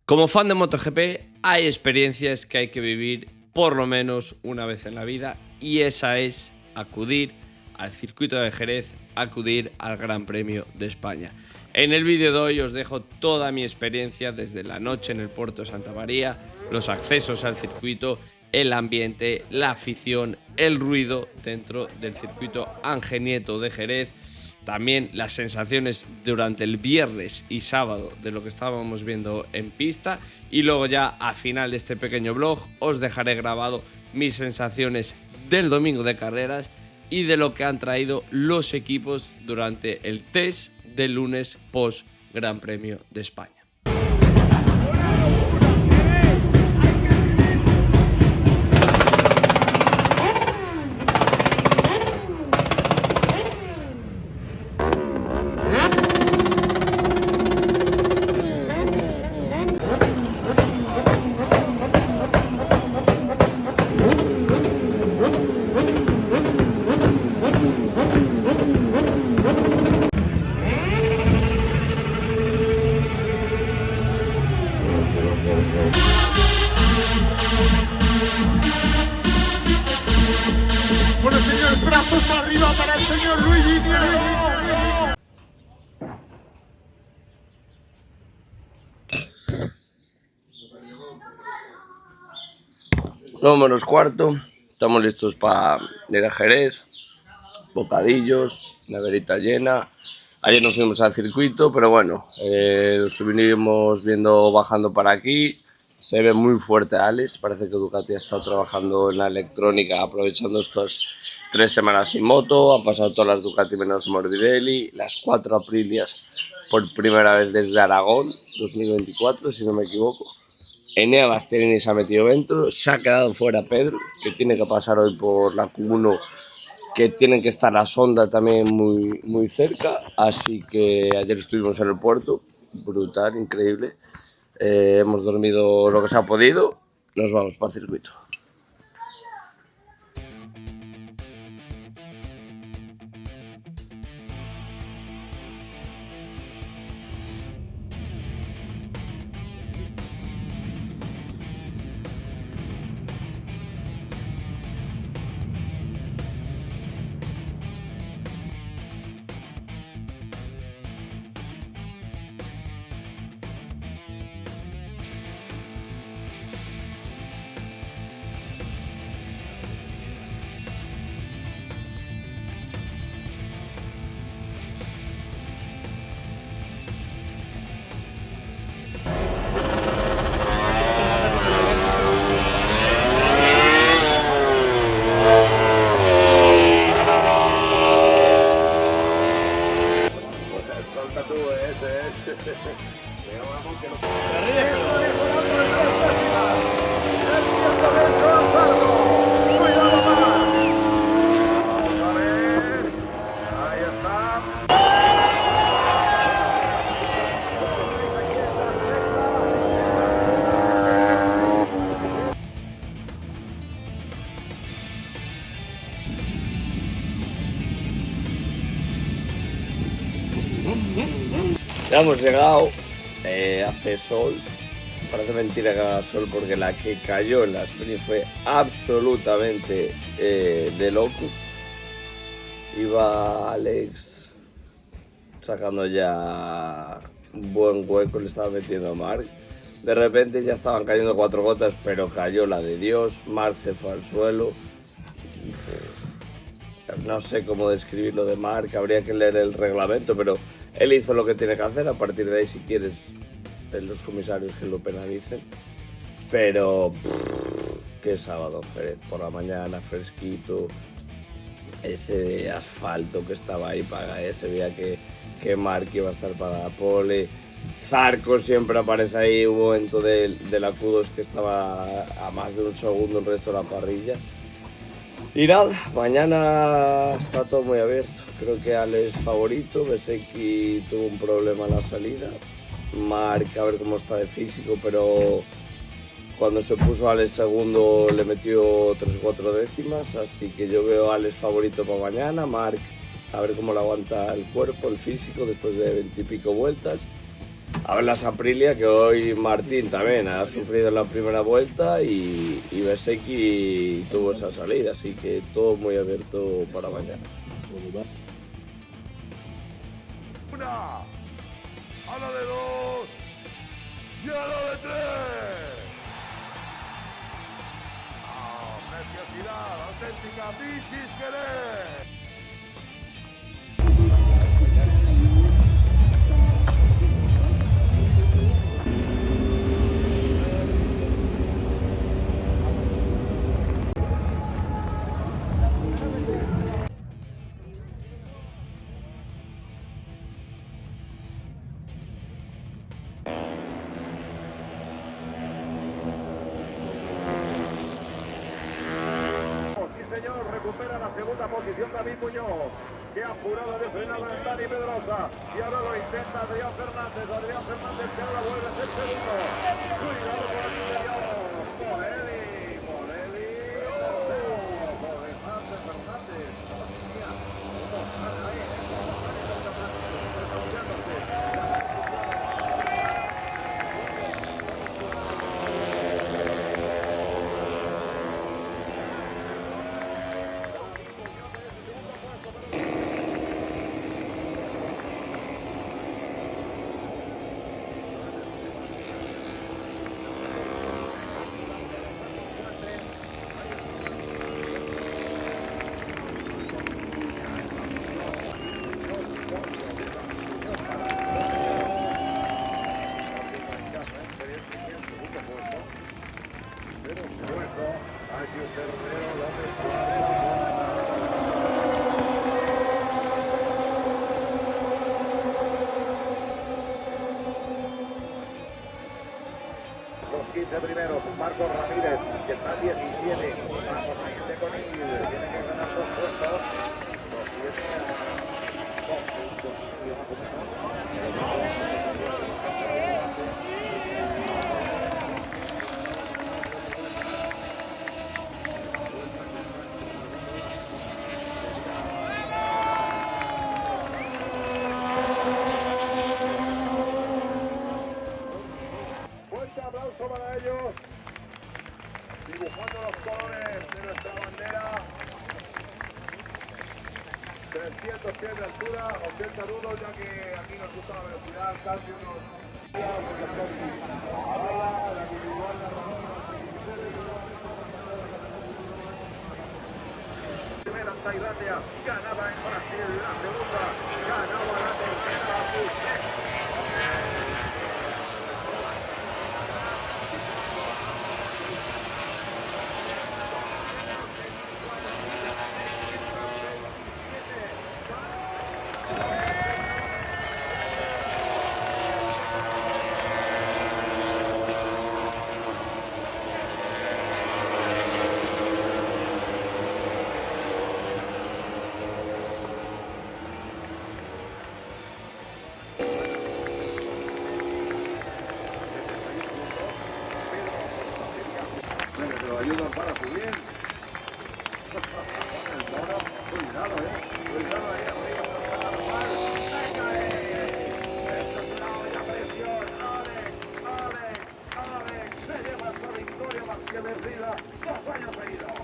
Como fan de MotoGP, hay experiencias que hay que vivir por lo menos una vez en la vida, y esa es acudir al circuito de Jerez, acudir al Gran Premio de España. En el vídeo de hoy os dejo toda mi experiencia desde la noche en el puerto de Santa María, los accesos al circuito, el ambiente, la afición, el ruido dentro del circuito Ángel Nieto de Jerez, también las sensaciones durante el viernes y sábado de lo que estábamos viendo en pista, y luego ya al final de este pequeño vlog os dejaré grabado mis sensaciones del domingo de carreras y de lo que han traído los equipos durante el test del lunes post Gran Premio de España. Bueno, señores, brazos arriba para el señor Luigi. Menos cuarto, estamos listos para ir a Jerez, bocadillos, neverita llena. Ayer nos fuimos al circuito, pero bueno, los que vinimos viendo bajando para aquí, se ve muy fuerte Alex. Parece que Ducati ha estado trabajando en la electrónica, aprovechando estas 3 semanas sin moto. Han pasado todas las Ducati menos Morbidelli, las 4 Aprilias por primera vez desde Aragón 2024, si no me equivoco. Enea Bastianini se ha metido dentro, se ha quedado fuera Pedro, que tiene que pasar hoy por la Q1, que tienen que estar a Sonda también muy cerca, así que ayer estuvimos en el puerto, brutal, increíble. Hemos dormido lo que se ha podido, nos vamos para el circuito. Ya hemos llegado, hace sol, parece mentira que haga sol porque la que cayó en la sprint fue absolutamente de locos. Iba Alex sacando ya un buen hueco, le estaba metiendo a Marc. De repente ya estaban cayendo 4 gotas, pero cayó la de Dios. Marc se fue al suelo. No sé cómo describir lo de Marc, habría que leer el reglamento, pero él hizo lo que tiene que hacer. A partir de ahí, si quieres, los comisarios que lo penalicen. Pero qué sábado, Jerez, por la mañana, fresquito, ese asfalto que estaba ahí para se veía que Marc iba a estar para la pole. Zarco siempre aparece ahí, un momento de la Q2 que estaba a más de un segundo el resto de la parrilla. Y nada, mañana está todo muy abierto. Creo que Alex favorito, Bezzecchi tuvo un problema en la salida. Marc a ver cómo está de físico, pero cuando se puso Alex segundo le metió 3-4 décimas, así que yo veo a Alex favorito para mañana. Marc a ver cómo le aguanta el cuerpo, el físico después de 20 y pico vueltas. A ver las Aprilia, que hoy Martín también ha sufrido en la primera vuelta y Bezzecchi tuvo esa salida, así que todo muy abierto para mañana. Una, a la de dos y a la de tres. Preciosidad, auténtica bicis querer. Recupera la segunda posición David Muñoz, que ha apurado de frenada en Dani Pedrosa, y ahora lo intenta Adrián Fernández que ahora vuelve a ser segundo. Cuidado con el interior, Morelli, Fernández. Los 15 primeros, Marcos Ramírez, que está 17. Vamos a irse con él. Tiene que ganar 2 puestos. Los 7 a 2 puntos más o menos. Aplauso para ellos, dibujando los colores de nuestra bandera. 300 pies de altura, 80 nudos, ya que aquí nos gusta la velocidad, casi unos... Primera Tailandia, ganaba en Brasil, la segunda, ganaba la tercera, ayudan para subir. Cuidado, cuidado ahí arriba. La presión, Alex, se lleva esta victoria más que perdida, 2 años seguidos.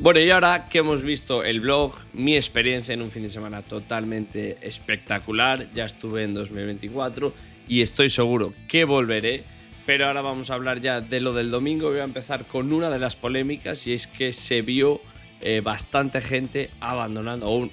Bueno, y ahora que hemos visto el vlog, mi experiencia en un fin de semana totalmente espectacular, ya estuve en 2024 y estoy seguro que volveré, pero ahora vamos a hablar ya de lo del domingo. Voy a empezar con una de las polémicas, y es que se vio bastante gente abandonando,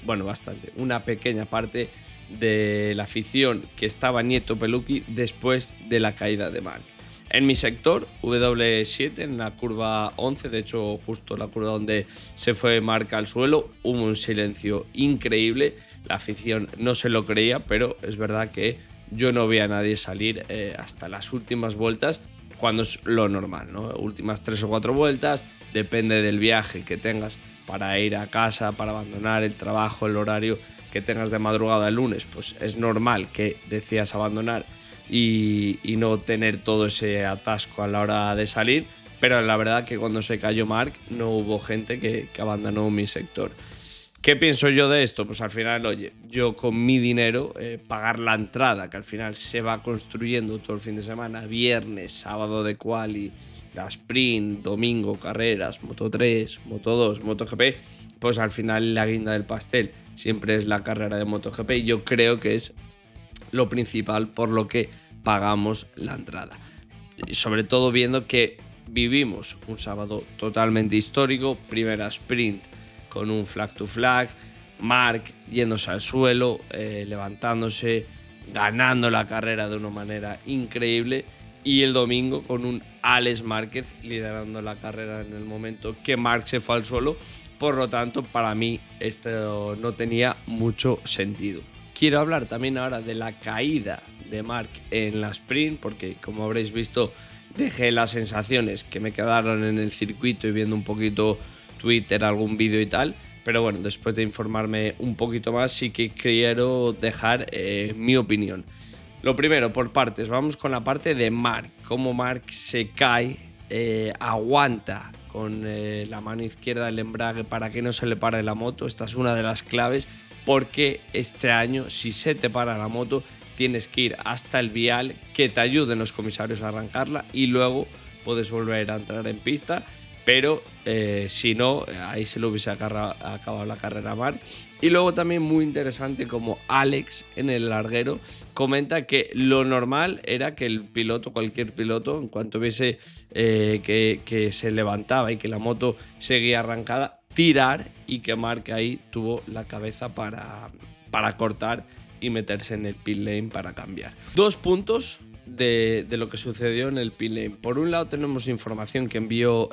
una pequeña parte de la afición que estaba en Nieto Pelucchi después de la caída de Marc. En mi sector, W7, en la curva 11, de hecho justo la curva donde se fue Marc al suelo, hubo un silencio increíble. La afición no se lo creía, pero es verdad que yo no vi a nadie salir hasta las últimas vueltas, cuando es lo normal, ¿no? Últimas 3 o 4 vueltas, depende del viaje que tengas para ir a casa, para abandonar el trabajo, el horario que tengas de madrugada el lunes, pues es normal que decidas abandonar y no tener todo ese atasco a la hora de salir, pero la verdad que cuando se cayó Marc no hubo gente que abandonó mi sector. ¿Qué pienso yo de esto? Pues al final, oye, yo con mi dinero, pagar la entrada, que al final se va construyendo todo el fin de semana, viernes, sábado de quali, la sprint, domingo, carreras, Moto 3, Moto 2, MotoGP, pues al final la guinda del pastel siempre es la carrera de MotoGP y yo creo que es lo principal por lo que pagamos la entrada. Y sobre todo viendo que vivimos un sábado totalmente histórico, primera sprint con un flag to flag, Marc yéndose al suelo, levantándose, ganando la carrera de una manera increíble, y el domingo con un Alex Márquez liderando la carrera en el momento que Marc se fue al suelo. Por lo tanto, para mí esto no tenía mucho sentido. Quiero hablar también ahora de la caída de Marc en la sprint, porque como habréis visto dejé las sensaciones que me quedaron en el circuito y viendo un poquito Twitter, algún vídeo y tal, pero bueno, después de informarme un poquito más sí que quiero dejar mi opinión. Lo primero, por partes, vamos con la parte de Marc, cómo Marc se cae, aguanta con la mano izquierda el embrague para que no se le pare la moto. Esta es una de las claves, porque este año si se te para la moto tienes que ir hasta el vial, que te ayuden los comisarios a arrancarla y luego puedes volver a entrar en pista. Pero si no, ahí se lo hubiese acabado la carrera a Marc. Y luego también muy interesante como Alex en el larguero comenta que lo normal era que el piloto, cualquier piloto, en cuanto viese que se levantaba y que la moto seguía arrancada, tirar, y que Marc ahí tuvo la cabeza para cortar y meterse en el pit lane para cambiar. 2 puntos de lo que sucedió en el pit lane. Por un lado tenemos información que envió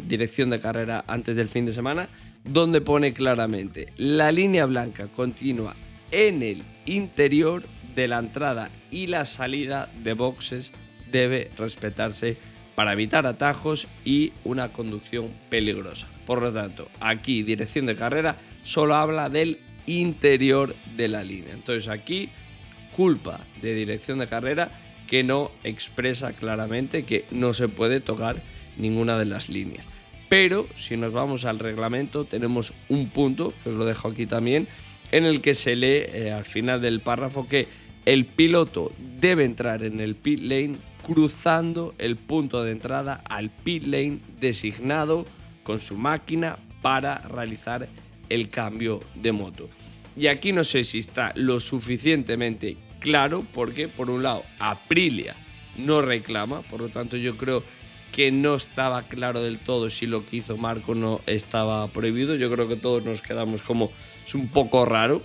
dirección de carrera antes del fin de semana, donde pone claramente: la línea blanca continua en el interior de la entrada y la salida de boxes debe respetarse para evitar atajos y una conducción peligrosa. Por lo tanto, aquí dirección de carrera solo habla del interior de la línea. Entonces aquí culpa de dirección de carrera, que no expresa claramente que no se puede tocar ninguna de las líneas. Pero si nos vamos al reglamento tenemos un punto, que os lo dejo aquí también, en el que se lee al final del párrafo que el piloto debe entrar en el pit lane cruzando el punto de entrada al pit lane designado con su máquina para realizar el cambio de moto. Y aquí no sé si está lo suficientemente claro, porque por un lado Aprilia no reclama, por lo tanto yo creo que no estaba claro del todo si lo que hizo Marc no estaba prohibido. Yo creo que todos nos quedamos como es un poco raro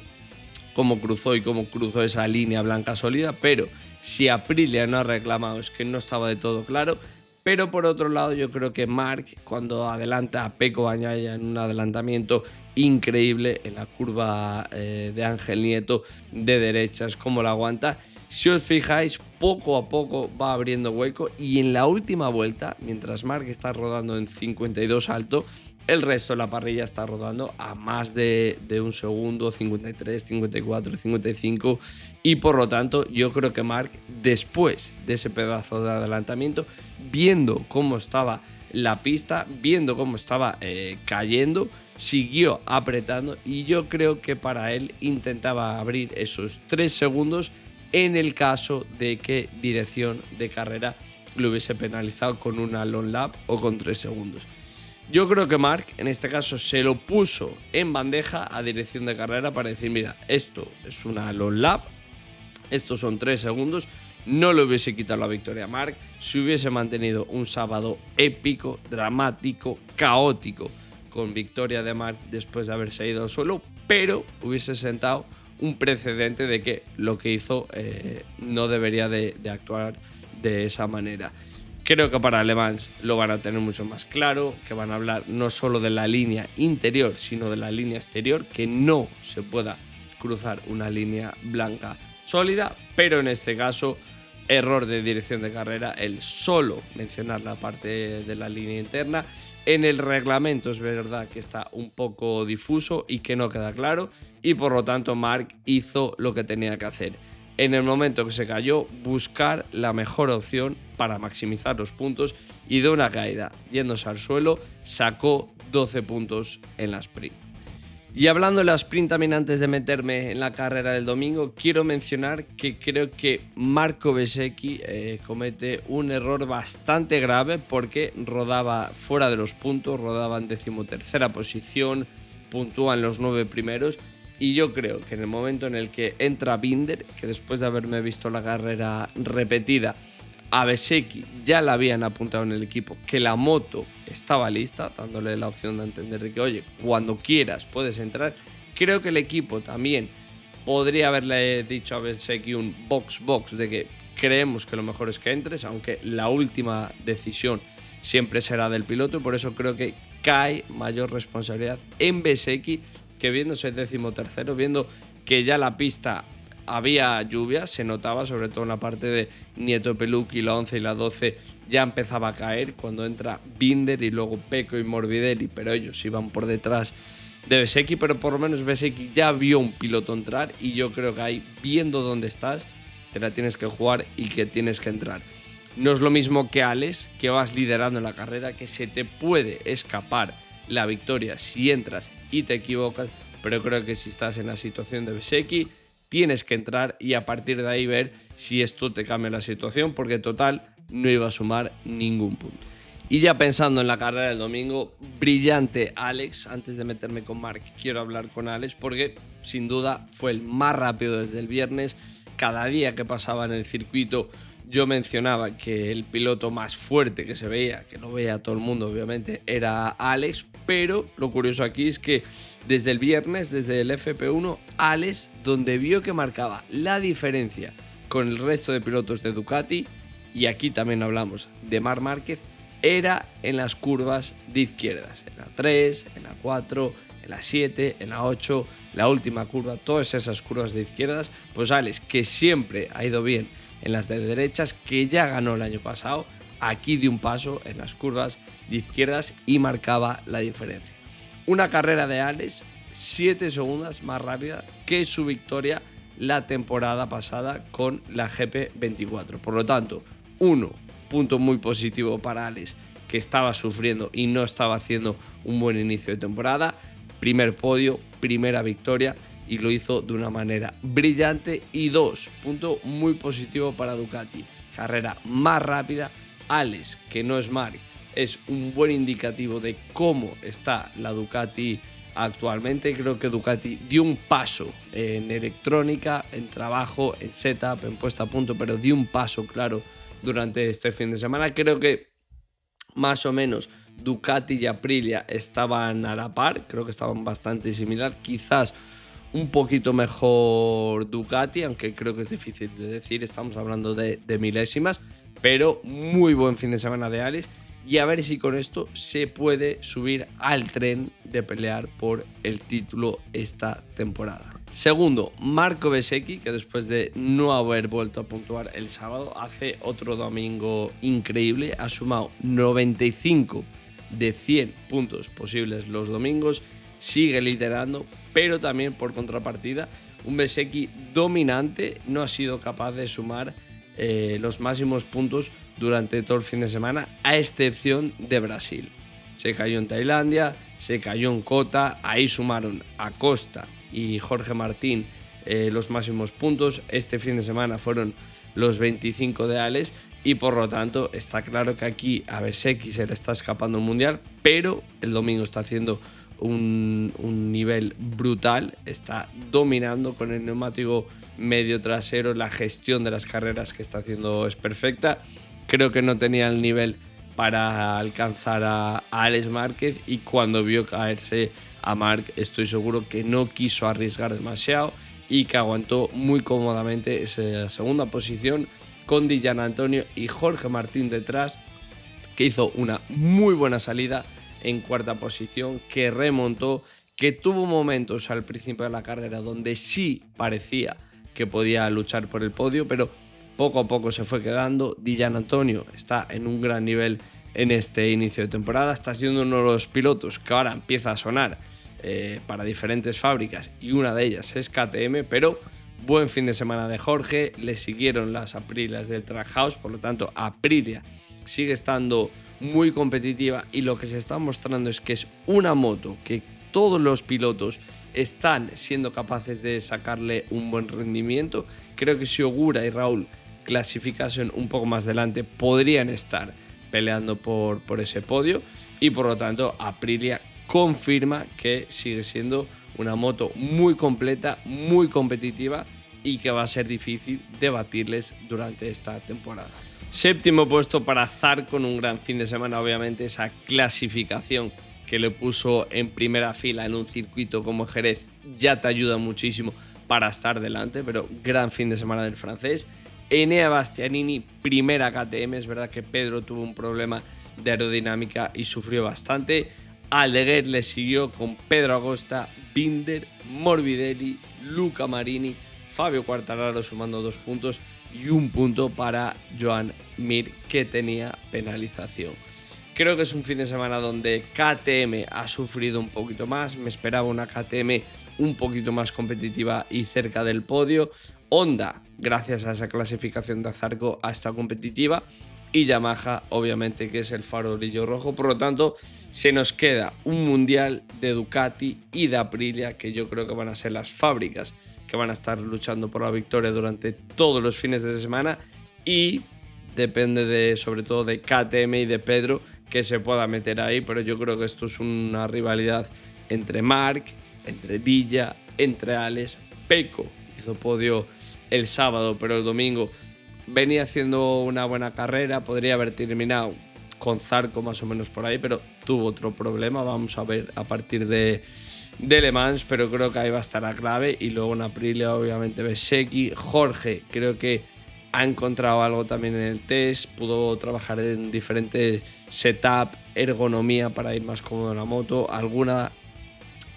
cómo cruzó y cómo cruzó esa línea blanca sólida, pero si Aprilia no ha reclamado es que no estaba de todo claro. Pero por otro lado yo creo que Marc, cuando adelanta a Pecco Bagnaia en un adelantamiento increíble en la curva de Ángel Nieto de derechas, como la aguanta, si os fijáis poco a poco va abriendo hueco, y en la última vuelta, mientras Marc está rodando en 52 alto, el resto de la parrilla está rodando a más de un segundo, 53, 54, 55, y por lo tanto yo creo que Marc, después de ese pedazo de adelantamiento, viendo cómo estaba la pista, viendo cómo estaba cayendo, siguió apretando, y yo creo que para él intentaba abrir esos 3 segundos en el caso de que dirección de carrera lo hubiese penalizado con una long lap o con 3 segundos. Yo creo que Marc en este caso se lo puso en bandeja a dirección de carrera para decir: mira, esto es una long lap, estos son 3 segundos, no le hubiese quitado la victoria a Marc si hubiese mantenido un sábado épico, dramático, caótico, con victoria de Marc después de haberse ido al suelo, pero hubiese sentado un precedente de que lo que hizo no debería de actuar de esa manera. Creo que para Le Mans lo van a tener mucho más claro, que van a hablar no solo de la línea interior, sino de la línea exterior, que no se pueda cruzar una línea blanca sólida, pero en este caso error de dirección de carrera el solo mencionar la parte de la línea interna. En el reglamento es verdad que está un poco difuso y que no queda claro, y por lo tanto Marc hizo lo que tenía que hacer. En el momento que se cayó, buscar la mejor opción para maximizar los puntos, y de una caída yéndose al suelo sacó 12 puntos en la sprint. Y hablando de la sprint también, antes de meterme en la carrera del domingo, quiero mencionar que creo que Marco Bezzecchi comete un error bastante grave, porque rodaba fuera de los puntos, rodaba en 13ª posición, puntúa en los 9 primeros, y yo creo que en el momento en el que entra Binder, que después de haberme visto la carrera repetida, a Bezzecchi ya le habían apuntado en el equipo que la moto estaba lista, dándole la opción de entender de que, oye, cuando quieras puedes entrar. Creo que el equipo también podría haberle dicho a Bezzecchi un box de que creemos que lo mejor es que entres, aunque la última decisión siempre será del piloto, y por eso creo que cae mayor responsabilidad en Bezzecchi, que viéndose el 13º, viendo que ya la pista había lluvia, se notaba sobre todo en la parte de Nieto Pelucchi, la 11 y la 12 ya empezaba a caer cuando entra Binder y luego Pecco y Morbidelli, pero ellos iban por detrás de Bezzecchi. Pero por lo menos Bezzecchi ya vio un piloto entrar, y yo creo que ahí, viendo dónde estás, te la tienes que jugar y que tienes que entrar. No es lo mismo que Alex, que vas liderando en la carrera, que se te puede escapar la victoria si entras y te equivocas, pero creo que si estás en la situación de Bezzecchi, tienes que entrar y a partir de ahí ver si esto te cambia la situación, porque total no iba a sumar ningún punto. Y ya pensando en la carrera del domingo, brillante Alex. Antes de meterme con Marc, quiero hablar con Alex porque sin duda fue el más rápido desde el viernes. Cada día que pasaba en el circuito yo mencionaba que el piloto más fuerte que se veía, que lo veía todo el mundo obviamente, era Alex, pero lo curioso aquí es que desde el viernes, desde el FP1, Alex, donde vio que marcaba la diferencia con el resto de pilotos de Ducati, y aquí también hablamos de Marc Márquez, era en las curvas de izquierdas, en la 3, en la 4, en la 7, en la 8, la última curva, todas esas curvas de izquierdas. Pues Alex, que siempre ha ido bien en las de derechas, que ya ganó el año pasado, aquí dio un paso en las curvas de izquierdas y marcaba la diferencia. Una carrera de Alex 7 segundos más rápida que su victoria la temporada pasada con la GP24. Por lo tanto, punto muy positivo para Alex, que estaba sufriendo y no estaba haciendo un buen inicio de temporada. Primer podio, primera victoria, y lo hizo de una manera brillante. Y 2, punto muy positivo para Ducati, carrera más rápida. Alex, que no es Marc, es un buen indicativo de cómo está la Ducati actualmente. Creo que Ducati dio un paso en electrónica, en trabajo, en setup, en puesta a punto, pero dio un paso claro durante este fin de semana. Creo que más o menos Ducati y Aprilia estaban a la par, creo que estaban bastante similar, quizás un poquito mejor Ducati, aunque creo que es difícil de decir, estamos hablando de milésimas, pero muy buen fin de semana de Alex, y a ver si con esto se puede subir al tren de pelear por el título esta temporada. Segundo, Marco Bezzecchi, que después de no haber vuelto a puntuar el sábado, hace otro domingo increíble, ha sumado 95 de 100 puntos posibles los domingos, sigue liderando, pero también por contrapartida, un Bezzecchi dominante, no ha sido capaz de sumar los máximos puntos durante todo el fin de semana, a excepción de Brasil. Se cayó en Tailandia, se cayó en Cota, ahí sumaron Acosta y Jorge Martín los máximos puntos. Este fin de semana fueron los 25 de Alex, y por lo tanto está claro que aquí a Bezzecchi se le está escapando el mundial, pero el domingo está haciendo un nivel brutal, está dominando con el neumático medio trasero, la gestión de las carreras que está haciendo es perfecta. Creo que no tenía el nivel para alcanzar a Alex Márquez, y cuando vio caerse a Marc, estoy seguro que no quiso arriesgar demasiado y que aguantó muy cómodamente esa segunda posición con Di Giannantonio y Jorge Martín detrás, que hizo una muy buena salida en cuarta posición, que remontó, que tuvo momentos al principio de la carrera donde sí parecía que podía luchar por el podio, pero poco a poco se fue quedando. Di Giannantonio está en un gran nivel en este inicio de temporada, está siendo uno de los pilotos que ahora empieza a sonar para diferentes fábricas y una de ellas es KTM, pero buen fin de semana de Jorge, le siguieron las Aprilias del Trackhouse, por lo tanto Aprilia sigue estando muy competitiva y lo que se está mostrando es que es una moto que todos los pilotos están siendo capaces de sacarle un buen rendimiento. Creo que si Ogura y Raúl clasificasen un poco más adelante podrían estar peleando por ese podio y por lo tanto Aprilia confirma que sigue siendo una moto muy completa, muy competitiva y que va a ser difícil de batirles durante esta temporada. Séptimo puesto para Zarco con un gran fin de semana, obviamente esa clasificación que le puso en primera fila en un circuito como Jerez ya te ayuda muchísimo para estar delante, pero gran fin de semana del francés. Enea Bastianini, primera KTM, es verdad que Pedro tuvo un problema de aerodinámica y sufrió bastante. Aldeguer le siguió con Pedro Agosta, Binder, Morbidelli, Luca Marini, Fabio Quartararo sumando 2 puntos y 1 punto para Joan Mir, que tenía penalización. Creo que es un fin de semana donde KTM ha sufrido un poquito más, me esperaba una KTM un poquito más competitiva y cerca del podio. Honda, gracias a esa clasificación de Zarco, ha estado competitiva y Yamaha, obviamente, que es el farolillo rojo. Por lo tanto, se nos queda un mundial de Ducati y de Aprilia, que yo creo que van a ser las fábricas que van a estar luchando por la victoria durante todos los fines de semana y depende sobre todo de KTM y de Pedro que se pueda meter ahí, pero yo creo que esto es una rivalidad entre Marc, entre Dilla, entre Alex. Pecco hizo podio el sábado, pero el domingo venía haciendo una buena carrera, podría haber terminado con Zarco más o menos por ahí, pero tuvo otro problema, vamos a ver a partir de Le Mans, pero creo que ahí va a estar la clave. Y luego en Aprilia obviamente Bezzecchi. Jorge creo que ha encontrado algo también en el test, pudo trabajar en diferentes setup, ergonomía para ir más cómodo en la moto, alguna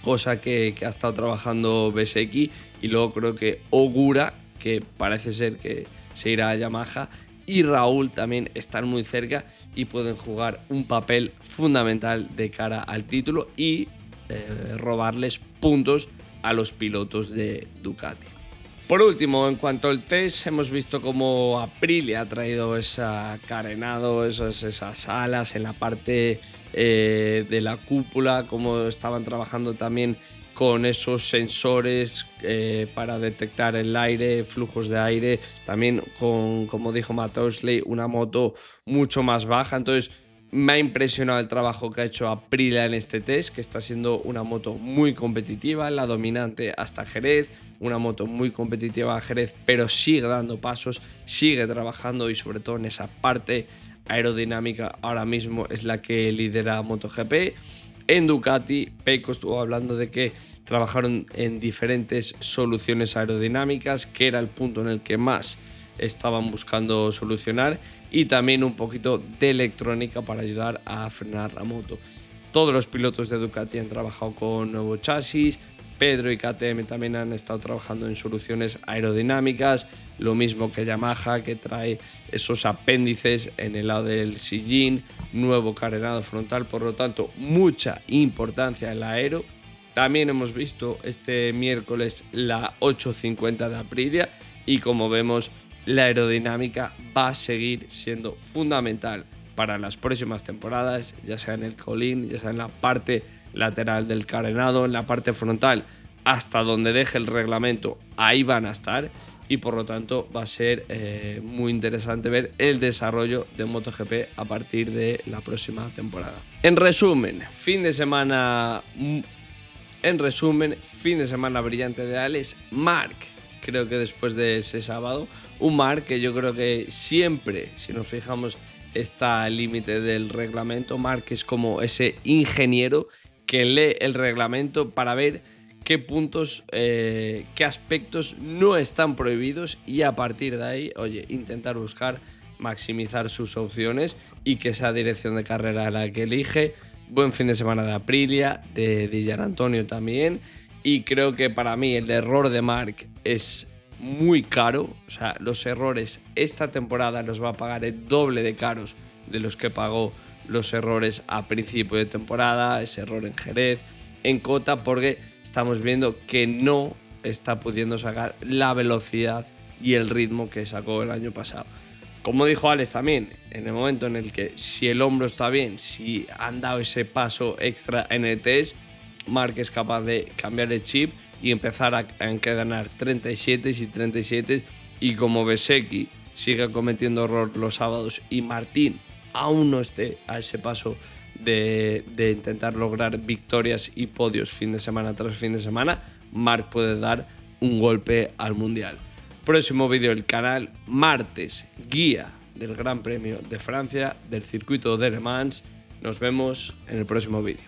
cosa que ha estado trabajando Bezzecchi. Y luego creo que Ogura, que parece ser que se irá a Yamaha, y Raúl también están muy cerca y pueden jugar un papel fundamental de cara al título y robarles puntos a los pilotos de Ducati. Por último, en cuanto al test, hemos visto cómo Aprilia ha traído ese carenado, esas alas en la parte de la cúpula, cómo estaban trabajando también con esos sensores para detectar el aire, flujos de aire, también con, como dijo Matt Osley, una moto mucho más baja. Entonces me ha impresionado el trabajo que ha hecho Aprilia en este test, que está siendo una moto muy competitiva, la dominante hasta Jerez, una moto muy competitiva a Jerez, pero sigue dando pasos, sigue trabajando y sobre todo en esa parte aerodinámica ahora mismo es la que lidera MotoGP. En Ducati, Pecco estuvo hablando de que trabajaron en diferentes soluciones aerodinámicas, que era el punto en el que más estaban buscando solucionar, y también un poquito de electrónica para ayudar a frenar la moto. Todos los pilotos de Ducati han trabajado con nuevo chasis, Pedro y KTM también han estado trabajando en soluciones aerodinámicas, lo mismo que Yamaha, que trae esos apéndices en el lado del sillín, nuevo carenado frontal, por lo tanto mucha importancia en la aero. También hemos visto este miércoles la 850 de Aprilia y como vemos la aerodinámica va a seguir siendo fundamental para las próximas temporadas, ya sea en el colín, ya sea en la parte lateral del carenado, en la parte frontal, hasta donde deje el reglamento, ahí van a estar y por lo tanto va a ser muy interesante ver el desarrollo de MotoGP a partir de la próxima temporada. En resumen, fin de semana brillante de Alex. Marc, creo que después de ese sábado, un Marc que yo creo que siempre, si nos fijamos, está al límite del reglamento. Marc es como ese ingeniero que lee el reglamento para ver qué puntos, qué aspectos no están prohibidos y a partir de ahí, oye, intentar buscar maximizar sus opciones y que esa dirección de carrera la que elige. Buen fin de semana de Aprilia, de Di Giannantonio también, y creo que para mí el error de Marc es muy caro. O sea, los errores esta temporada los va a pagar el doble de caros de los que pagó los errores a principio de temporada, ese error en Jerez, en Cota, porque estamos viendo que no está pudiendo sacar la velocidad y el ritmo que sacó el año pasado. Como dijo Alex también, en el momento en el que si el hombro está bien, si han dado ese paso extra en el test, Marc es capaz de cambiar el chip y empezar a encadenar 37 y 37, y como Bezzecchi sigue cometiendo error los sábados y Martín aún no esté a ese paso de intentar lograr victorias y podios fin de semana tras fin de semana, Marc puede dar un golpe al Mundial. Próximo vídeo del canal, martes, guía del Gran Premio de Francia, del circuito de Le Mans. Nos vemos en el próximo vídeo.